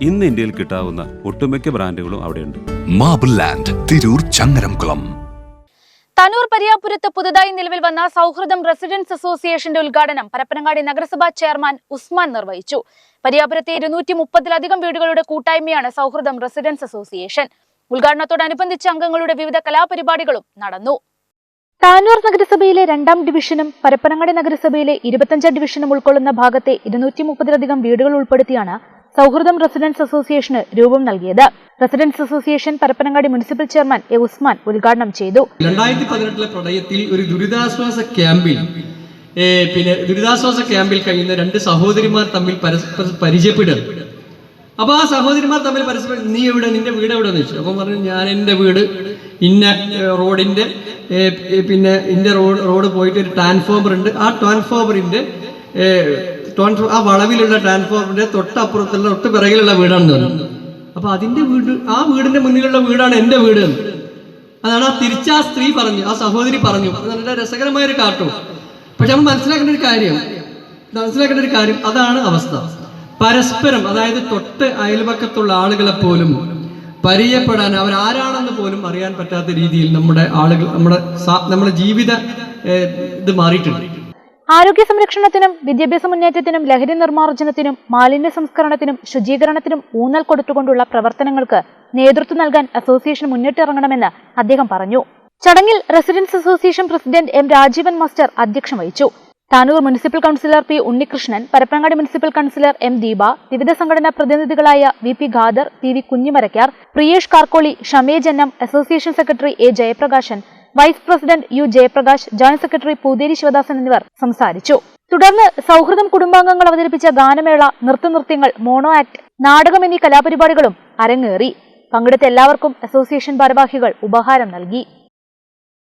ഇന്ന് ഇന്ത്യയിൽ കിട്ടാവുന്ന ഒട്ടുമിക്ക ബ്രാൻഡുകളും അവിടെയുണ്ട്. Marble land, Tirur, Changaramkulam. താനൂർ പരിയാപുരത്ത് പുതുതായി നിലവിൽ വന്ന സൗഹൃദം റെസിഡൻസ് അസോസിയേഷന്റെ ഉദ്ഘാടനം പരപ്പനങ്ങാടി നഗരസഭാ ചെയർമാൻ ഉസ്മാൻ നിർവഹിച്ചു. പരിയാപുരത്തെ 230-ലധികം വീടുകളുടെ കൂട്ടായ്മയാണ് സൗഹൃദം റെസിഡൻസ് അസോസിയേഷൻ. ഉദ്ഘാടനത്തോടനുബന്ധിച്ച് അംഗങ്ങളുടെ വിവിധ കലാപരിപാടികളും നടന്നു. താനൂർ നഗരസഭയിലെ 2ാം ഡിവിഷനും പരപ്പനങ്ങാടി നഗരസഭയിലെ 25 ഡിവിഷനും ഉൾക്കൊള്ളുന്ന ഭാഗത്തെ 230-ലധികം വീടുകൾ ഉൾപ്പെടുത്തിയാണ് സൗഹൃദം റെസിഡൻസ് അസോസിയേഷന് രൂപം നൽകിയത്. Residence association Parappanangadi municipal chairman A Usman ഉദ്ഘാടനം ചെയ്തു. 2018 പ്രളയത്തിൽ ഒരു ദുരിതാശ്വാസ ക്യാമ്പിൽ കഴിയുന്ന 2 സഹോദരിമാർ തമ്മിൽ പരസ്പരം പരിചയപ്പെടുക. അപ്പൊ ആ സഹോദരിമാർ തമ്മിൽ പരസ്പരം നീ എവിടെ, നിന്റെ വീട് എവിടെ എന്ന് വെച്ചു. അപ്പൊ പറഞ്ഞു ഞാൻ എൻ്റെ വീട് ഇന്ന റോഡിന്റെ ഇന്ന റോഡ് പോയിട്ട് ഒരു ട്രാൻസ്ഫോമർ ഉണ്ട്, ആ ട്രാൻസ്ഫോമറിന്റെ ആ വളവിലുള്ള ട്രാൻസ്ഫോമറിന്റെ തൊട്ടപ്പുറത്തുള്ള തൊട്ട് പിറകിലുള്ള വീടാണെന്ന് പറഞ്ഞു. അപ്പൊ അതിന്റെ വീട്, ആ വീടിന്റെ മുന്നിലുള്ള വീടാണ് എൻ്റെ വീട്. അതാണ് ആ സ്ത്രീ പറഞ്ഞു, ആ സഹോദരി പറഞ്ഞു. അത് നല്ല രസകരമായ ഒരു കാട്ടും. പക്ഷെ നമ്മൾ മനസ്സിലാക്കേണ്ട ഒരു കാര്യം അതാണ് അവസ്ഥ. പരസ്പരം, അതായത് തൊട്ട് അയൽപക്കത്തുള്ള ആളുകളെ പോലും പരിചയപ്പെടാൻ, അവരാരാണെന്ന് പോലും അറിയാൻ പറ്റാത്ത രീതിയിൽ നമ്മുടെ ആളുകൾ, നമ്മുടെ ജീവിത ഇത് മാറിയിട്ടുണ്ട്. ആരോഗ്യ സംരക്ഷണത്തിനും വിദ്യാഭ്യാസ മുന്നേറ്റത്തിനും ലഹരി നിർമ്മാർജ്ജനത്തിനും മാലിന്യ സംസ്കരണത്തിനും ശുചീകരണത്തിനും ഊന്നൽ കൊടുത്തുകൊണ്ടുള്ള പ്രവർത്തനങ്ങൾക്ക് നേതൃത്വം നൽകാൻ അസോസിയേഷൻ മുന്നിട്ടിറങ്ങണമെന്ന് അദ്ദേഹം പറഞ്ഞു. ചടങ്ങിൽ residence association president M Rajeevan master അധ്യക്ഷം വഹിച്ചു. Tanur municipal councillor P Unnikrishnan, Parappanangadi municipal councillor M Deepa, വിവിധ സംഘടനാ പ്രതിനിധികളായ V P Khader, T V Kunhimarakkar, Priyesh Karkoli, Shamej N M, association secretary A Jayaprakashan, vice president U Jayaprakash, joint secretary Pootheri Sivadasan എന്നിവർ സംസാരിച്ചു. തുടർന്ന് സൗഹൃദം കുടുംബാംഗങ്ങൾ അവതരിപ്പിച്ച ഗാനമേള, നൃത്തനൃത്യങ്ങൾ, മോണോ ആക്ട്, നാടകം എന്നീ കലാപരിപാടികളും അരങ്ങേറി. പങ്കെടുത്ത എല്ലാവർക്കും അസോസിയേഷൻ ഭാരവാഹികൾ ഉപഹാരം നൽകി.